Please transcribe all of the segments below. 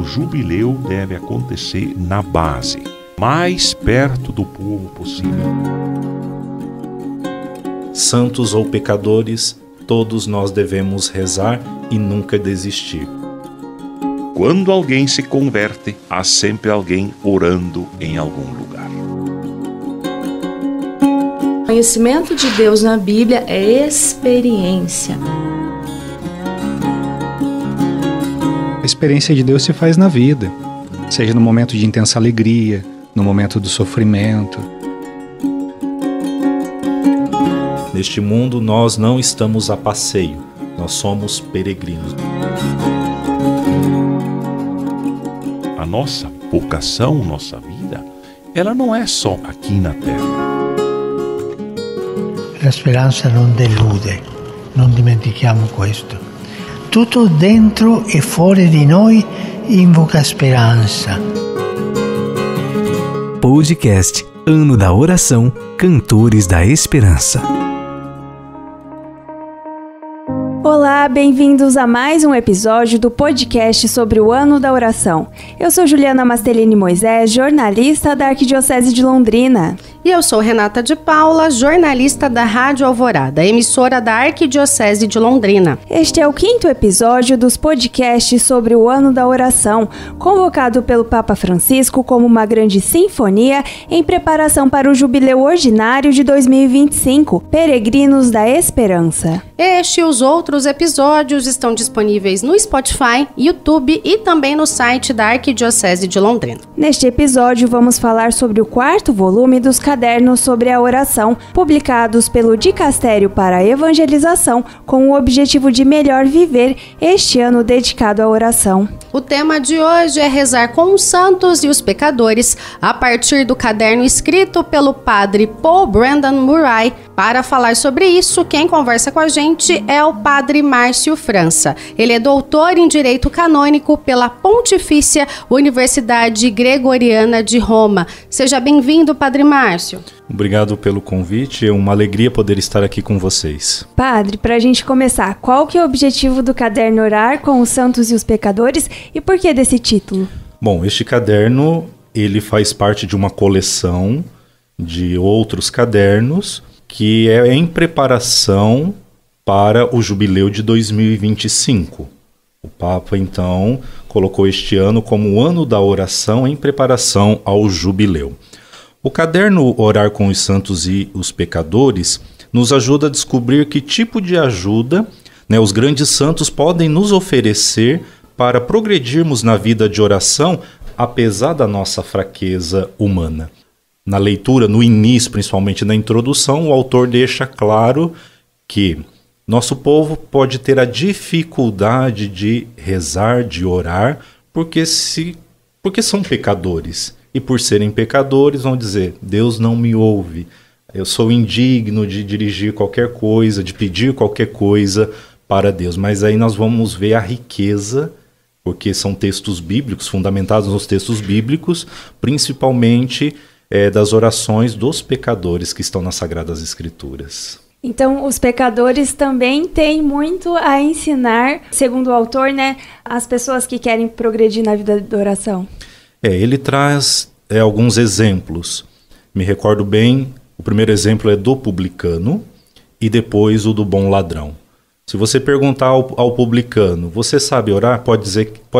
jubileu deve acontecer na base, mais perto do povo possível. Santos ou pecadores, todos nós devemos rezar e nunca desistir. Quando alguém se converte, há sempre alguém orando em algum lugar. O conhecimento de Deus na Bíblia é experiência. A experiência de Deus se faz na vida, seja no momento de intensa alegria, no momento do sofrimento. Neste mundo nós não estamos a passeio, nós somos peregrinos. A nossa vocação, nossa vida, ela não é só aqui na terra. La speranza non delude, non dimentichiamo questo. Tutto dentro e fuori di noi invoca speranza. Podcast Ano da Oração, Cantores da Esperança. Olá, bem-vindos a mais um episódio do podcast sobre o Ano da Oração. Eu sou Juliana Mastelini Moisés, jornalista da Arquidiocese de Londrina. E eu sou Renata de Paula, jornalista da Rádio Alvorada, emissora da Arquidiocese de Londrina. Este é o 5º episódio dos podcasts sobre o Ano da Oração, convocado pelo Papa Francisco como uma grande sinfonia em preparação para o Jubileu Ordinário de 2025, Peregrinos da Esperança. Este e os outros episódios estão disponíveis no Spotify, YouTube e também no site da Arquidiocese de Londrina. Neste episódio vamos falar sobre o 4º volume dos cadernos sobre a oração, publicados pelo Dicastério para a Evangelização, com o objetivo de melhor viver este ano dedicado à oração. O tema de hoje é rezar com os santos e os pecadores, a partir do caderno escrito pelo padre Paul Brandon Murray. Para falar sobre isso, quem conversa com a gente é o padre Márcio França. Ele é doutor em Direito Canônico pela Pontifícia Universidade Gregoriana de Roma. Seja bem-vindo, padre Márcio. Obrigado pelo convite, é uma alegria poder estar aqui com vocês. Padre, para a gente começar, qual que é o objetivo do caderno Orar com os Santos e os Pecadores e por que desse título? Bom, este caderno ele faz parte de uma coleção de outros cadernos que é em preparação para o Jubileu de 2025. O Papa, então, colocou este ano como o Ano da Oração em preparação ao Jubileu. O caderno Orar com os Santos e os Pecadores nos ajuda a descobrir que tipo de ajuda, os grandes santos podem nos oferecer para progredirmos na vida de oração, apesar da nossa fraqueza humana. Na leitura, no início, principalmente na introdução, o autor deixa claro que nosso povo pode ter a dificuldade de rezar, de orar, porque são pecadores. E por serem pecadores, vão dizer, Deus não me ouve, eu sou indigno de dirigir qualquer coisa, de pedir qualquer coisa para Deus. Mas aí nós vamos ver a riqueza, porque são textos bíblicos, fundamentados nos textos bíblicos, principalmente das orações dos pecadores que estão nas Sagradas Escrituras. Então, os pecadores também têm muito a ensinar, segundo o autor, as pessoas que querem progredir na vida da oração. Ele traz alguns exemplos. Me recordo bem, o primeiro exemplo é do publicano e depois o do bom ladrão. Se você perguntar ao publicano, você sabe orar? Pode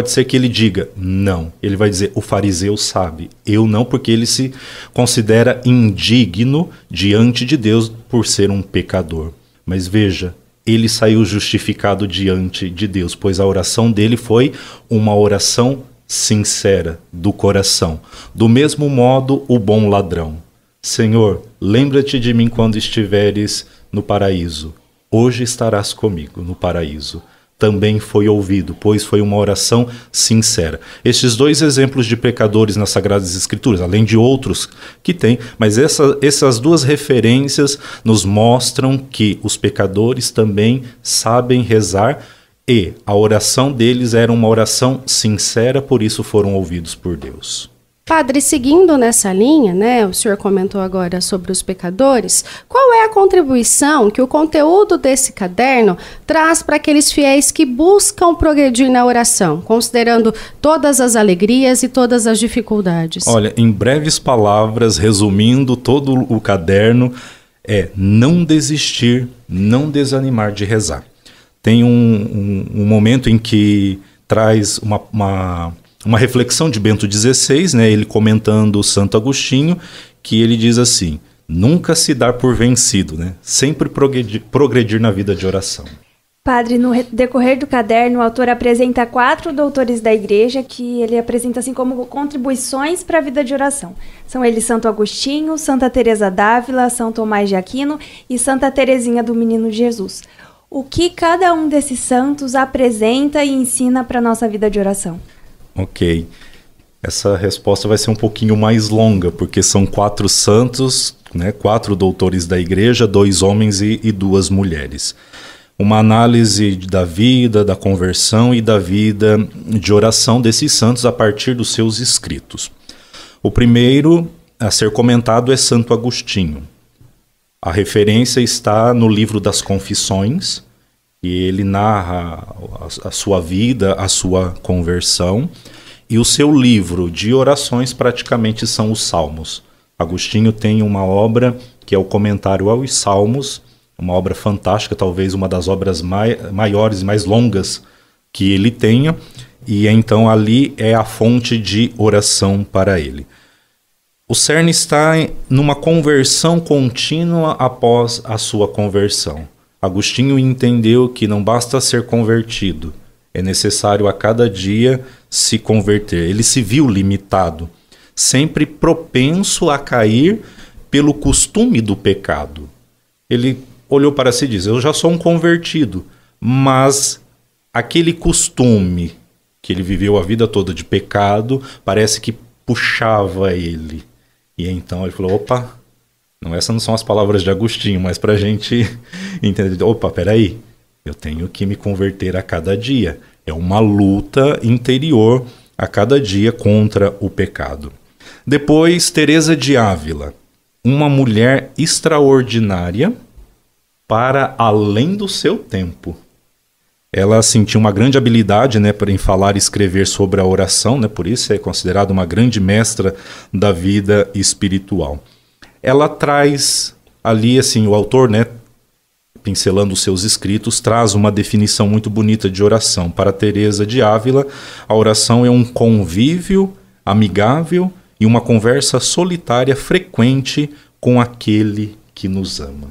ser que ele diga, não. Ele vai dizer, o fariseu sabe. Eu não, porque ele se considera indigno diante de Deus por ser um pecador. Mas veja, ele saiu justificado diante de Deus, pois a oração dele foi uma oração sincera, do coração. Do mesmo modo, o bom ladrão. Senhor, lembra-te de mim quando estiveres no paraíso. Hoje estarás comigo no paraíso. Também foi ouvido, pois foi uma oração sincera. Estes dois exemplos de pecadores nas Sagradas Escrituras, além de outros que tem, mas essas duas referências nos mostram que os pecadores também sabem rezar e a oração deles era uma oração sincera, por isso foram ouvidos por Deus. Padre, seguindo nessa linha, né, o senhor comentou agora sobre os pecadores, qual é a contribuição que o conteúdo desse caderno traz para aqueles fiéis que buscam progredir na oração, considerando todas as alegrias e todas as dificuldades? Olha, em breves palavras, resumindo todo o caderno, é não desistir, não desanimar de rezar. Tem um momento em que traz uma reflexão de Bento XVI, né, ele comentando o Santo Agostinho, que ele diz assim: nunca se dar por vencido, né, sempre progredir na vida de oração. Padre, no decorrer do caderno, o autor apresenta 4 doutores da Igreja que ele apresenta assim como contribuições para a vida de oração. São eles Santo Agostinho, Santa Teresa d'Ávila, São Tomás de Aquino e Santa Teresinha do Menino Jesus. O que cada um desses santos apresenta e ensina para a nossa vida de oração? Ok. Essa resposta vai ser um pouquinho mais longa, porque são 4 santos, né, 4 doutores da Igreja, 2 homens e 2 mulheres. Uma análise da vida, da conversão e da vida de oração desses santos a partir dos seus escritos. O primeiro a ser comentado é Santo Agostinho. A referência está no livro das Confissões, e ele narra a sua vida, a sua conversão, e o seu livro de orações praticamente são os Salmos. Agostinho tem uma obra que é o Comentário aos Salmos, uma obra fantástica, talvez uma das obras maiores e mais longas que ele tenha, e então ali é a fonte de oração para ele. O cerne está numa conversão contínua após a sua conversão. Agostinho entendeu que não basta ser convertido, é necessário a cada dia se converter. Ele se viu limitado, sempre propenso a cair pelo costume do pecado. Ele olhou para si e disse: eu já sou um convertido, mas aquele costume que ele viveu a vida toda de pecado parece que puxava ele. E então ele falou: opa, essas não são as palavras de Agostinho, mas para a gente entender, opa, peraí, eu tenho que me converter a cada dia. É uma luta interior a cada dia contra o pecado. Depois, Teresa de Ávila, uma mulher extraordinária para além do seu tempo. Ela tinha uma grande habilidade, né, em falar e escrever sobre a oração, né, por isso é considerada uma grande mestra da vida espiritual. Ela traz ali, assim, o autor, né, pincelando os seus escritos, traz uma definição muito bonita de oração. Para Teresa de Ávila, a oração é um convívio amigável e uma conversa solitária frequente com aquele que nos ama.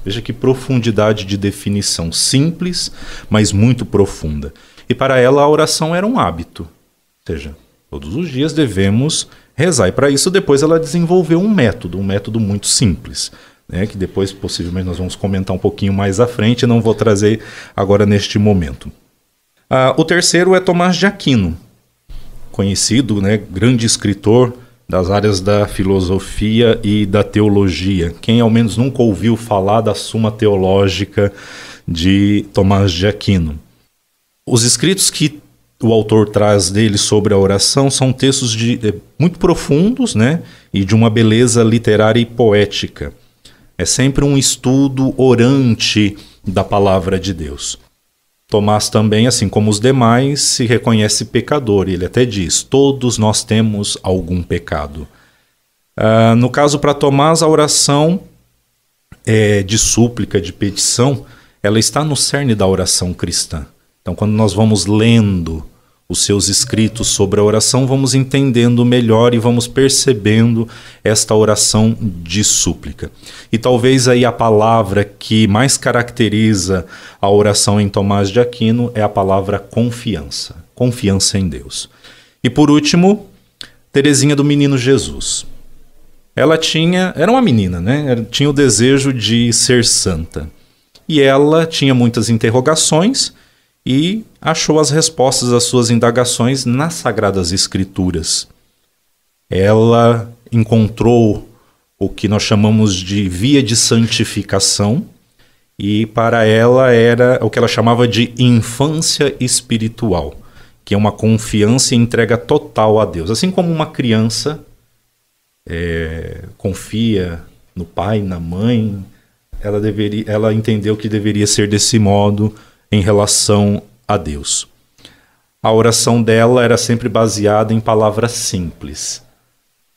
Veja que profundidade de definição, simples, mas muito profunda. E para ela a oração era um hábito, ou seja, todos os dias devemos rezar. E para isso depois ela desenvolveu um método muito simples, né, que depois possivelmente nós vamos comentar um pouquinho mais à frente, não vou trazer agora neste momento. O terceiro é Tomás de Aquino, conhecido, né, grande escritor das áreas da filosofia e da teologia. Quem ao menos nunca ouviu falar da Suma Teológica de Tomás de Aquino? Os escritos que o autor traz dele sobre a oração são textos muito profundos, né, e de uma beleza literária e poética. É sempre um estudo orante da palavra de Deus. Tomás também, assim como os demais, se reconhece pecador. Ele até diz: todos nós temos algum pecado. No caso, para Tomás, a oração de súplica, de petição, ela está no cerne da oração cristã. Então, quando nós vamos lendo os seus escritos sobre a oração, vamos entendendo melhor e vamos percebendo esta oração de súplica. E talvez aí a palavra que mais caracteriza a oração em Tomás de Aquino é a palavra confiança. Confiança em Deus. E por último, Teresinha do Menino Jesus. Ela era uma menina, né? Tinha o desejo de ser santa. E ela tinha muitas interrogações e achou as respostas às suas indagações nas Sagradas Escrituras. Ela encontrou o que nós chamamos de via de santificação, e para ela era o que ela chamava de infância espiritual. que é uma confiança e entrega total a Deus. Assim como uma criança confia no pai, na mãe, ela entendeu que deveria ser desse modo em relação a Deus. A oração dela era sempre baseada em palavras simples.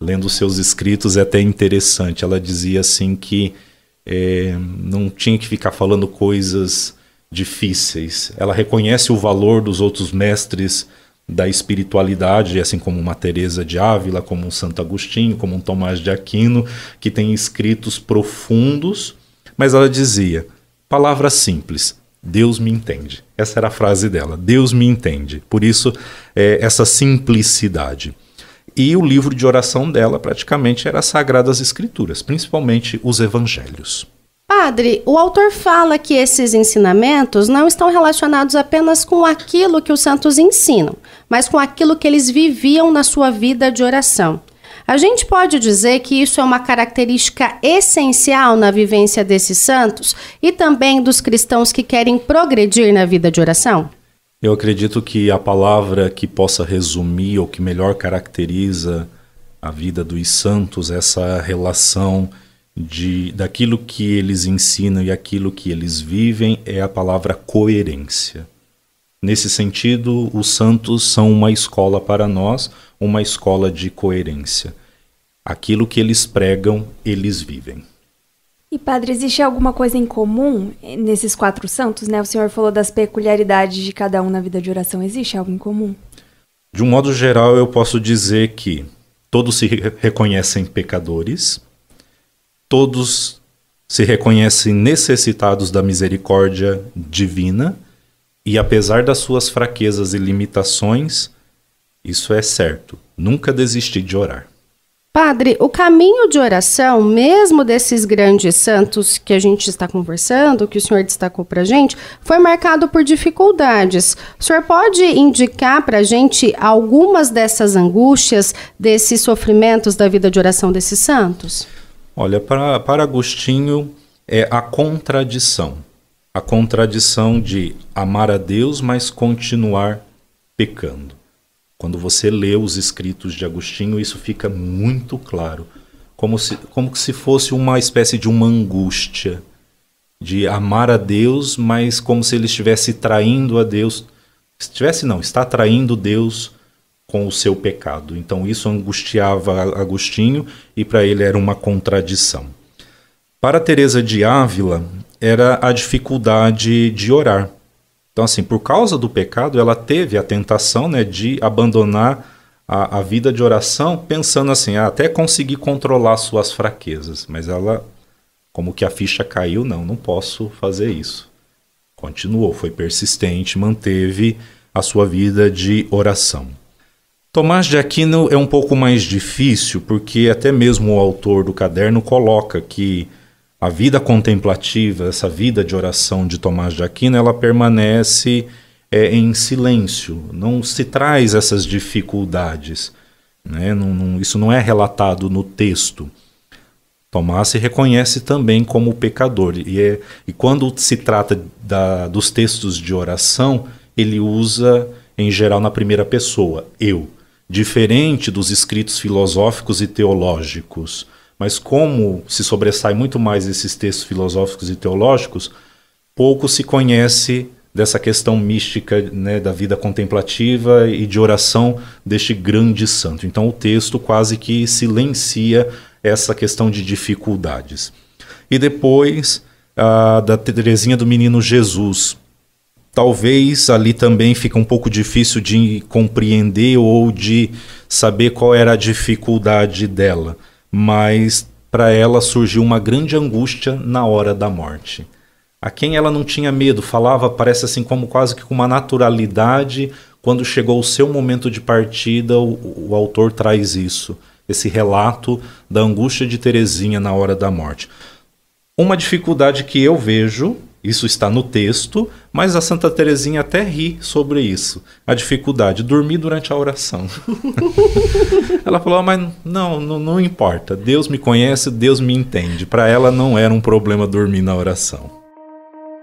Lendo seus escritos é até interessante. Ela dizia assim que não tinha que ficar falando coisas difíceis. Ela reconhece o valor dos outros mestres da espiritualidade, assim como uma Teresa de Ávila, como um Santo Agostinho, como um Tomás de Aquino, que tem escritos profundos, mas ela dizia, palavras simples, Deus me entende. Essa era a frase dela, Deus me entende. Por isso, essa simplicidade. E o livro de oração dela praticamente era as Sagradas Escrituras, principalmente os Evangelhos. Padre, o autor fala que esses ensinamentos não estão relacionados apenas com aquilo que os santos ensinam, mas com aquilo que eles viviam na sua vida de oração. A gente pode dizer que isso é uma característica essencial na vivência desses santos e também dos cristãos que querem progredir na vida de oração? Eu acredito que a palavra que possa resumir ou que melhor caracteriza a vida dos santos, essa relação daquilo que eles ensinam e aquilo que eles vivem, é a palavra coerência. Nesse sentido, os santos são uma escola para nós, uma escola de coerência. Aquilo que eles pregam, eles vivem. E, padre, existe alguma coisa em comum nesses 4 santos, né? O senhor falou das peculiaridades de cada um na vida de oração. Existe algo em comum? De um modo geral, eu posso dizer que todos se reconhecem pecadores, todos se reconhecem necessitados da misericórdia divina e, apesar das suas fraquezas e limitações, isso é certo, nunca desistir de orar. Padre, o caminho de oração, mesmo desses grandes santos que a gente está conversando, que o senhor destacou para a gente, foi marcado por dificuldades. O senhor pode indicar para a gente algumas dessas angústias, desses sofrimentos da vida de oração desses santos? Olha, para Agostinho é a contradição de amar a Deus, mas continuar pecando. Quando você lê os escritos de Agostinho, isso fica muito claro, como se fosse uma espécie de uma angústia, de amar a Deus, mas como se ele estivesse traindo a Deus, está traindo Deus com o seu pecado. Então isso angustiava Agostinho e para ele era uma contradição. Para Teresa de Ávila era a dificuldade de orar. Então assim, por causa do pecado ela teve a tentação, né, de abandonar a vida de oração pensando assim, até conseguir controlar suas fraquezas. Mas ela, como que a ficha caiu, não posso fazer isso. Continuou, foi persistente, manteve a sua vida de oração. Tomás de Aquino é um pouco mais difícil, porque até mesmo o autor do caderno coloca que a vida contemplativa, essa vida de oração de Tomás de Aquino, ela permanece em silêncio, não se traz essas dificuldades, né? Isso não é relatado no texto. Tomás se reconhece também como pecador, e quando se trata dos textos de oração, ele usa, em geral, na primeira pessoa, eu. Diferente dos escritos filosóficos e teológicos. Mas como se sobressai muito mais esses textos filosóficos e teológicos, pouco se conhece dessa questão mística, né, da vida contemplativa e de oração deste grande santo. Então o texto quase que silencia essa questão de dificuldades. E depois, da Teresinha do Menino Jesus. Talvez ali também fica um pouco difícil de compreender ou de saber qual era a dificuldade dela. Mas para ela surgiu uma grande angústia na hora da morte. A quem ela não tinha medo, falava, parece assim como quase que com uma naturalidade. Quando chegou o seu momento de partida, o autor traz isso, esse relato da angústia de Teresinha na hora da morte. Uma dificuldade que eu vejo, isso está no texto, mas a Santa Teresinha até ri sobre isso. A dificuldade, dormir durante a oração. Ela falou, mas não importa. Deus me conhece, Deus me entende. Para ela não era um problema dormir na oração.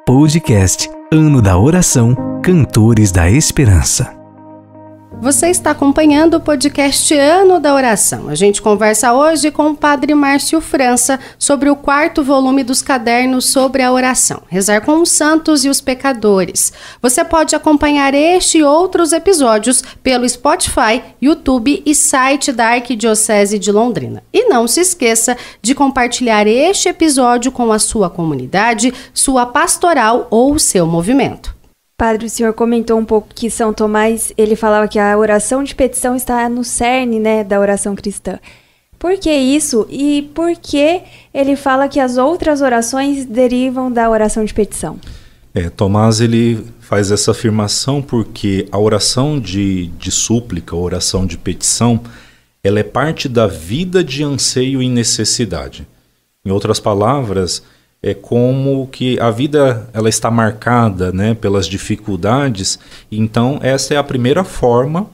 Podcast Ano da Oração, Cantores da Esperança. Você está acompanhando o podcast Ano da Oração. A gente conversa hoje com o Padre Márcio França sobre o 4º volume dos cadernos sobre a oração, Rezar com os Santos e os Pecadores. Você pode acompanhar este e outros episódios pelo Spotify, YouTube e site da Arquidiocese de Londrina. E não se esqueça de compartilhar este episódio com a sua comunidade, sua pastoral ou seu movimento. Padre, o senhor comentou um pouco que São Tomás, ele falava que a oração de petição está no cerne, né, da oração cristã. Por que isso? E por que ele fala que as outras orações derivam da oração de petição? Tomás, ele faz essa afirmação porque a oração de súplica, a oração de petição, ela é parte da vida de anseio e necessidade. Em outras palavras, é como que a vida ela está marcada, né, pelas dificuldades, então essa é a primeira forma,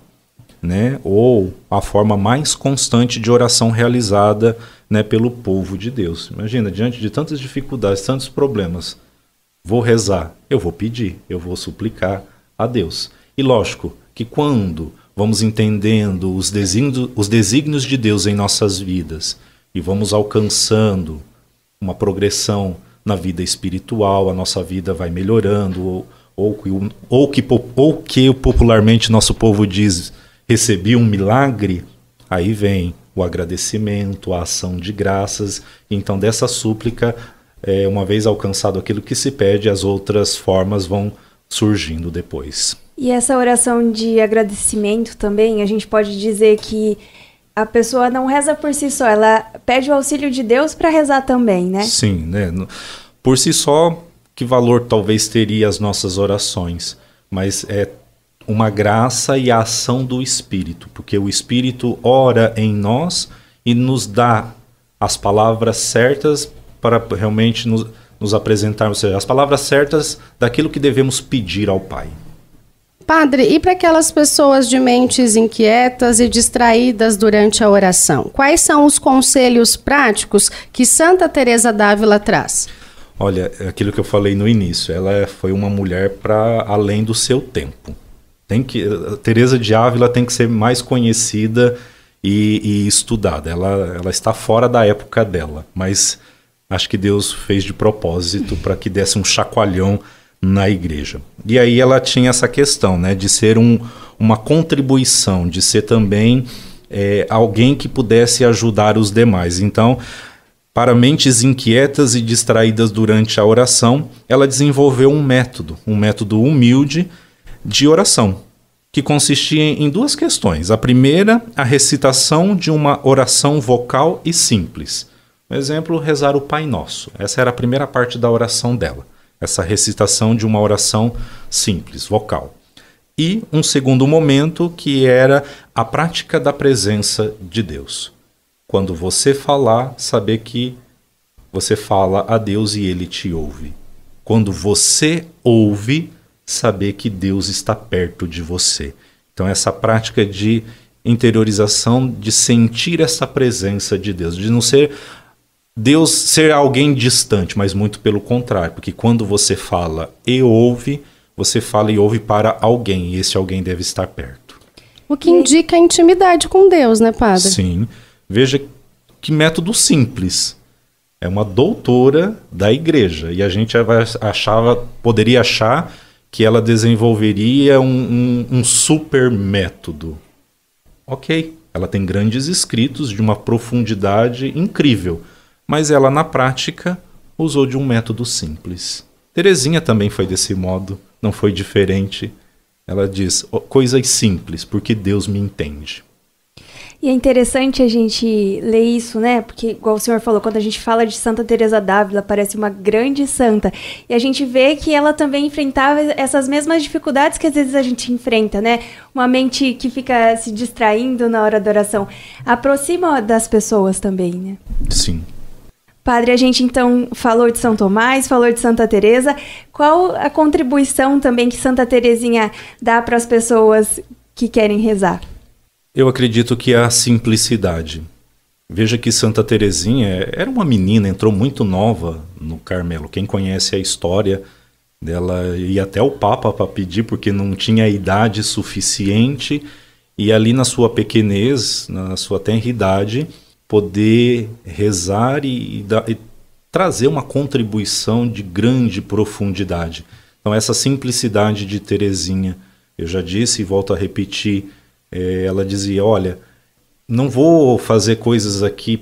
né, ou a forma mais constante de oração realizada, né, pelo povo de Deus. Imagina, diante de tantas dificuldades, tantos problemas, vou rezar, eu vou pedir, eu vou suplicar a Deus. E lógico que quando vamos entendendo os desígnios de Deus em nossas vidas e vamos alcançando uma progressão na vida espiritual, a nossa vida vai melhorando, ou que popularmente nosso povo diz, recebi um milagre, aí vem o agradecimento, a ação de graças. Então dessa súplica, uma vez alcançado aquilo que se pede, as outras formas vão surgindo depois. E essa oração de agradecimento também, a gente pode dizer que a pessoa não reza por si só, ela pede o auxílio de Deus para rezar também, né? Sim, né? Por si só, que valor talvez teria as nossas orações? Mas é uma graça e a ação do Espírito, porque o Espírito ora em nós e nos dá as palavras certas para realmente nos apresentar, ou seja, as palavras certas daquilo que devemos pedir ao Pai. Padre, e para aquelas pessoas de mentes inquietas e distraídas durante a oração, quais são os conselhos práticos que Santa Teresa d'Ávila traz? Olha, aquilo que eu falei no início, ela foi uma mulher para além do seu tempo. Teresa de Ávila tem que ser mais conhecida e estudada. Ela está fora da época dela, mas acho que Deus fez de propósito para que desse um chacoalhão na igreja. E aí ela tinha essa questão, né, de ser uma contribuição, de ser também alguém que pudesse ajudar os demais. Então, para mentes inquietas e distraídas durante a oração, ela desenvolveu um método humilde de oração, que consistia em duas questões. A primeira, a recitação de uma oração vocal e simples. Por exemplo, rezar o Pai Nosso. Essa era a primeira parte da oração dela. Essa recitação de uma oração simples, vocal. E um segundo momento que era a prática da presença de Deus. Quando você falar, saber que você fala a Deus e Ele te ouve. Quando você ouve, saber que Deus está perto de você. Então essa prática de interiorização, de sentir essa presença de Deus, de não ser Deus ser alguém distante, mas muito pelo contrário, porque quando você fala e ouve, você fala e ouve para alguém, e esse alguém deve estar perto. O que indica a intimidade com Deus, né, Padre? Sim. Veja que método simples. É uma doutora da igreja, e a gente poderia achar que ela desenvolveria um super método. Ok, ela tem grandes escritos de uma profundidade incrível, mas ela, na prática, usou de um método simples. Teresinha também foi desse modo, não foi diferente. Ela diz, coisas simples, porque Deus me entende. E é interessante a gente ler isso, né? Porque, igual o senhor falou, quando a gente fala de Santa Teresa d'Ávila, parece uma grande santa. E a gente vê que ela também enfrentava essas mesmas dificuldades que às vezes a gente enfrenta, né? Uma mente que fica se distraindo na hora da oração. Aproxima das pessoas também, né? Sim. Padre, a gente então falou de São Tomás, falou de Santa Teresa. Qual a contribuição também que Santa Teresinha dá para as pessoas que querem rezar? Eu acredito que é a simplicidade. Veja que Santa Teresinha era uma menina, entrou muito nova no Carmelo. Quem conhece a história dela ia até o Papa para pedir, porque não tinha idade suficiente. e ali na sua pequenez, na sua tenridade, poder rezar e trazer uma contribuição de grande profundidade. Então essa simplicidade de Teresinha, eu já disse e volto a repetir, ela dizia, olha, não vou fazer coisas aqui,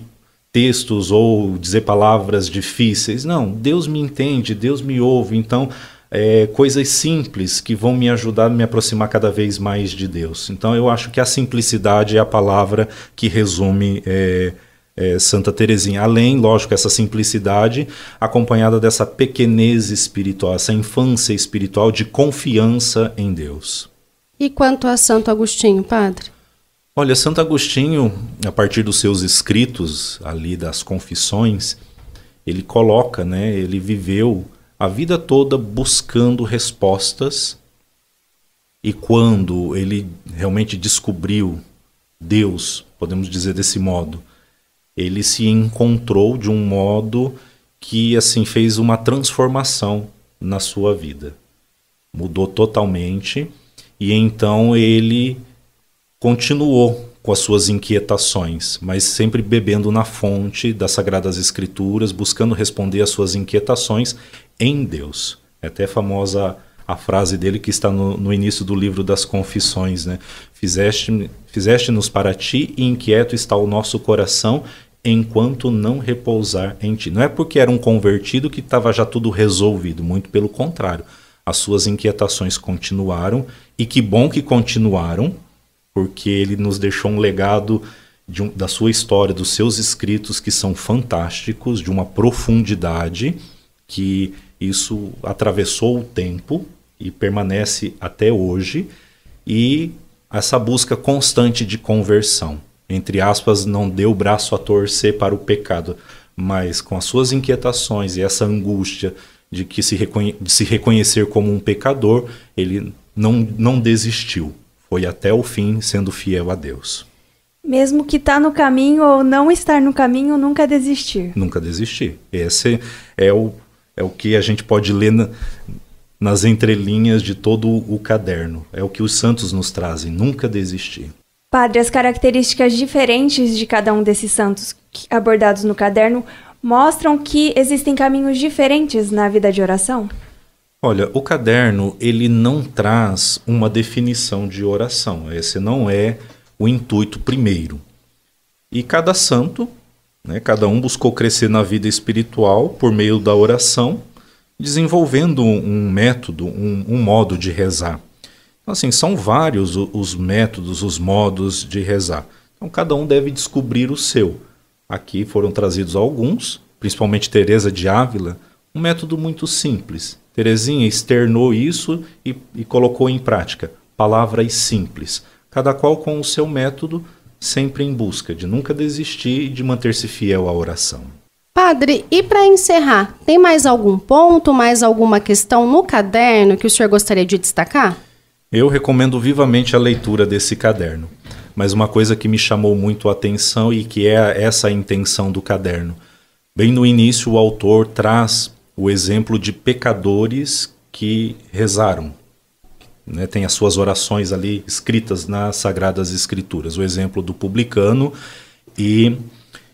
textos ou dizer palavras difíceis, não, Deus me entende, Deus me ouve, então coisas simples que vão me ajudar a me aproximar cada vez mais de Deus. Então eu acho que a simplicidade é a palavra que resume Santa Teresinha. Além, lógico, essa simplicidade acompanhada dessa pequenez espiritual, essa infância espiritual de confiança em Deus. E quanto a Santo Agostinho, padre? Olha, Santo Agostinho, a partir dos seus escritos ali das Confissões, ele coloca, né, ele viveu a vida toda buscando respostas, e quando ele realmente descobriu Deus, podemos dizer desse modo, ele se encontrou de um modo que assim fez uma transformação na sua vida. Mudou totalmente, e então ele continuou com as suas inquietações, mas sempre bebendo na fonte das Sagradas Escrituras, buscando responder às suas inquietações em Deus. É até famosa a frase dele que está no início do livro das Confissões, né? Fizeste-nos para ti, e inquieto está o nosso coração, enquanto não repousar em ti. Não é porque era um convertido que estava já tudo resolvido, muito pelo contrário. As suas inquietações continuaram, e que bom que continuaram, porque ele nos deixou um legado da sua história, dos seus escritos, que são fantásticos, de uma profundidade, que isso atravessou o tempo e permanece até hoje, e essa busca constante de conversão. Entre aspas, não deu o braço a torcer para o pecado, mas com as suas inquietações e essa angústia de se reconhecer como um pecador, ele não desistiu. Foi até o fim, sendo fiel a Deus. Mesmo que está no caminho ou não estar no caminho, nunca desistir. Nunca desistir. Esse é o que a gente pode ler nas entrelinhas de todo o caderno. É o que os santos nos trazem, nunca desistir. Padre, as características diferentes de cada um desses santos abordados no caderno mostram que existem caminhos diferentes na vida de oração? Olha, o caderno, ele não traz uma definição de oração. Esse não é o intuito primeiro. E cada santo, né, cada um buscou crescer na vida espiritual por meio da oração, desenvolvendo um método, um modo de rezar. Então, assim, são vários os métodos, os modos de rezar. Então, cada um deve descobrir o seu. Aqui foram trazidos alguns, principalmente Teresa de Ávila, um método muito simples. Teresinha externou isso e colocou em prática. Palavras simples. Cada qual com o seu método, sempre em busca de nunca desistir e de manter-se fiel à oração. Padre, e para encerrar, tem mais algum ponto, mais alguma questão no caderno que o senhor gostaria de destacar? Eu recomendo vivamente a leitura desse caderno. Mas uma coisa que me chamou muito a atenção e que é essa a intenção do caderno. Bem no início, o autor traz o exemplo de pecadores que rezaram. Né, tem as suas orações ali escritas nas Sagradas Escrituras. O exemplo do publicano e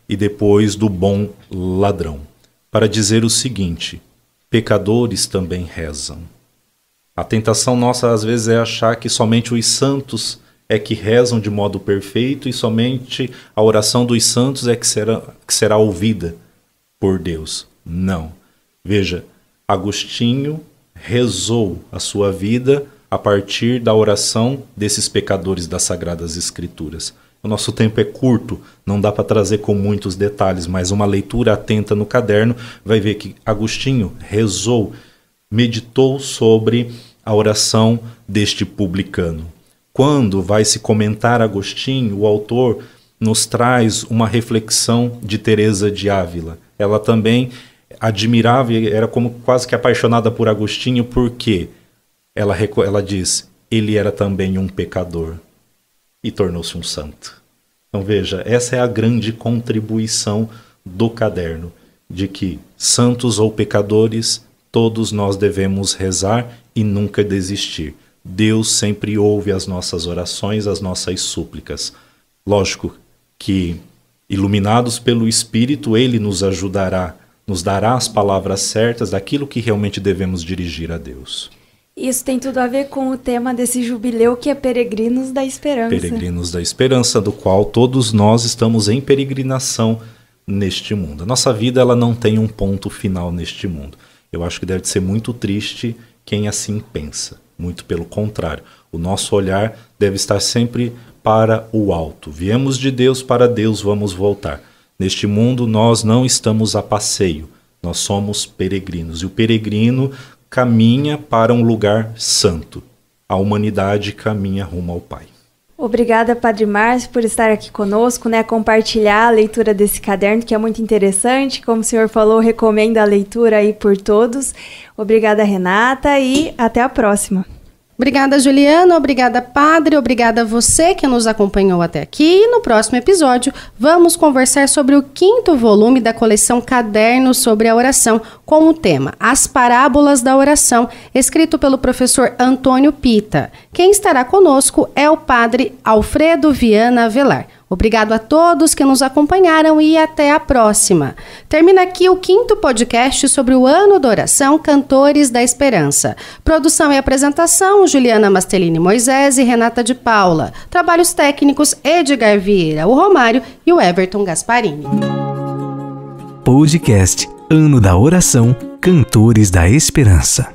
depois do bom ladrão. Para dizer o seguinte, pecadores também rezam. A tentação nossa às vezes é achar que somente os santos é que rezam de modo perfeito e somente a oração dos santos é que será ouvida por Deus. Não. Veja, Agostinho rezou a sua vida a partir da oração desses pecadores das Sagradas Escrituras. O nosso tempo é curto, não dá para trazer com muitos detalhes, mas uma leitura atenta no caderno vai ver que Agostinho rezou, meditou sobre a oração deste publicano. Quando vai se comentar Agostinho, o autor nos traz uma reflexão de Teresa de Ávila. Ela também admirava e era como quase que apaixonada por Agostinho, porque ela diz, ele era também um pecador e tornou-se um santo. Então veja, essa é a grande contribuição do caderno, de que santos ou pecadores, todos nós devemos rezar e nunca desistir. Deus sempre ouve as nossas orações, as nossas súplicas. Lógico que, iluminados pelo Espírito, Ele nos ajudará, nos dará as palavras certas daquilo que realmente devemos dirigir a Deus. Isso tem tudo a ver com o tema desse jubileu, que é Peregrinos da Esperança. Peregrinos da Esperança, do qual todos nós estamos em peregrinação neste mundo. A nossa vida, ela não tem um ponto final neste mundo. Eu acho que deve ser muito triste quem assim pensa. Muito pelo contrário. O nosso olhar deve estar sempre para o alto. Viemos de Deus, para Deus vamos voltar. Neste mundo nós não estamos a passeio. Nós somos peregrinos. E o peregrino caminha para um lugar santo. A humanidade caminha rumo ao Pai. Obrigada, Padre Márcio, por estar aqui conosco, compartilhar a leitura desse caderno, que é muito interessante. Como o senhor falou, recomendo a leitura aí por todos. Obrigada, Renata, e até a próxima. Obrigada, Juliana. Obrigada, Padre. Obrigada a você que nos acompanhou até aqui. E no próximo episódio, vamos conversar sobre o 5º volume da coleção Cadernos sobre a Oração, com o tema As Parábolas da Oração, escrito pelo professor Antônio Pita. Quem estará conosco é o Padre Alfredo Viana Avelar. Obrigado a todos que nos acompanharam e até a próxima. Termina aqui o 5º podcast sobre o Ano da Oração, Cantores da Esperança. Produção e apresentação, Juliana Mastelini Moisés e Renata de Paula. Trabalhos técnicos, Edgar Vieira, o Romário e o Everton Gasparini. Podcast Ano da Oração, Cantores da Esperança.